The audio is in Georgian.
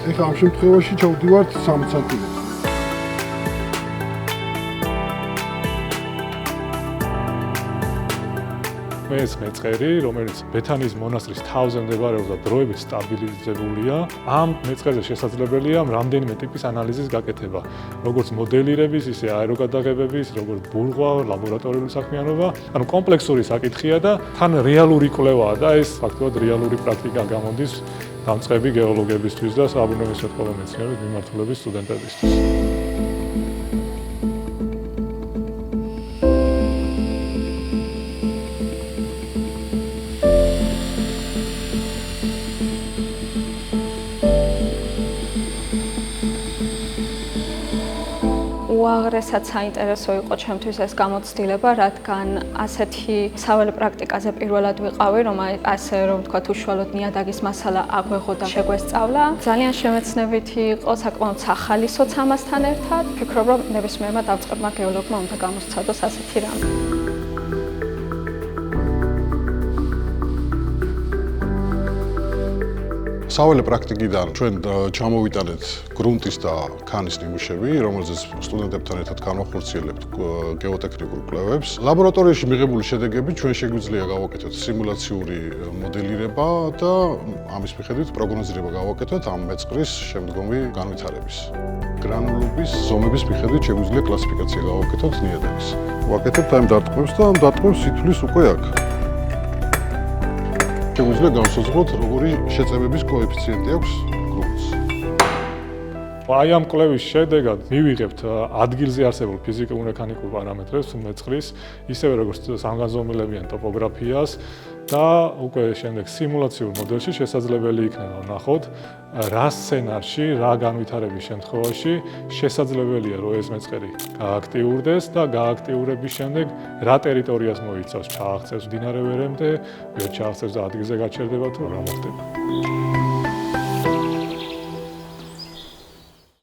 ეხლა ამ შემთხვევაში ჩავდივართ 60 სანტიმეტრს. ეს მეწყერი, რომელიც ბეთანის მონასტრის თავზე მდებარეობს და დროებით სტაბილიზებულია, ამ მეწყერზე შესაძლებელია რამდენიმე ტიპის ანალიზის გაკეთება, როგორც მოდელირების, ისე აეროგადაღებების, როგორც ბურღვა, ლაბორატორიული საქმიანობა, ანუ კომპლექსური საკითხია და თან რეალური კვლევაა და ეს ფაქტობრივად რეალური პრაქტიკა გამოდის დამწყები გეოლოგებისთვის და სააბრუნებისმეტყველო მეცნიერების მიმართულების სტუდენტებისთვის. უაღრესად საინტერესო იყო ჩემთვის ეს გამოცდილება, რადგან ასეთი საველე პრაქტიკაზე პირველად ვიყავი, რომ ასე რომ ვთქვათ, უშუალოდ ნიადაგის მასალა აგვეღო და შეგვესწავლა. ძალიან შემეცნებითი იყო, საკმაოდ ახალისოც ამასთან ერთად. ვფიქრობ, რომ ნებისმიერმა დავწყებმა გეოლოგმა უნდა გამოსცადოს ასეთი რამე. საველე პრაქტიკიდან ჩვენ ჩამოვიტანეთ გრუნტის და ქანის ნიმუშები, რომელზეც სტუდენტებთან ერთად განვახორციელებთ გეოტექნიკურ კვლევებს. ლაბორატორიაში მიღებული შედეგებით ჩვენ შეგვიძლია გავაკეთოთ სიმულაციური მოდელირება და ამის მიხედვით პროგნოზირება გავაკეთოთ ამ მეწყრის შემდგომი განვითარების. გრანულობის ზომების მიხედვით შეგვიძლია კლასიფიკაცია გავაკეთოთ ნიადაგის. ვაკეთებთ ამ დარტყმებს და ამ დარტყმებს სითვლის უკვე აქ. შეგვიძლია განსაზღვროთ, როგორი შეწებების კოეფიციენტი აქვს გრუნტს. აი ამ კვლევის შედეგად მივიღებთ ადგილზე არსებულ ფიზიკურ-მექანიკურ პარამეტრებს მეწყრის, ისევე როგორც სამგანზომილებიან ტოპოგრაფიას და უკვე შემდეგ სიმულაციურ მოდელში შესაძლებელი იქნება ვნახოთ, რა სცენარში, რა განვითარების შემთხვევაში შესაძლებელია, რომ ეს მეწყერი გააქტიურდეს და გააქტიურების შემდეგ რა ტერიტორიას მოიცავს, ჩააღწევს მდინარე ვერემდე, ვერ ჩააღწევს და ადგილზე გაჩერდება თუ რა მოხდება.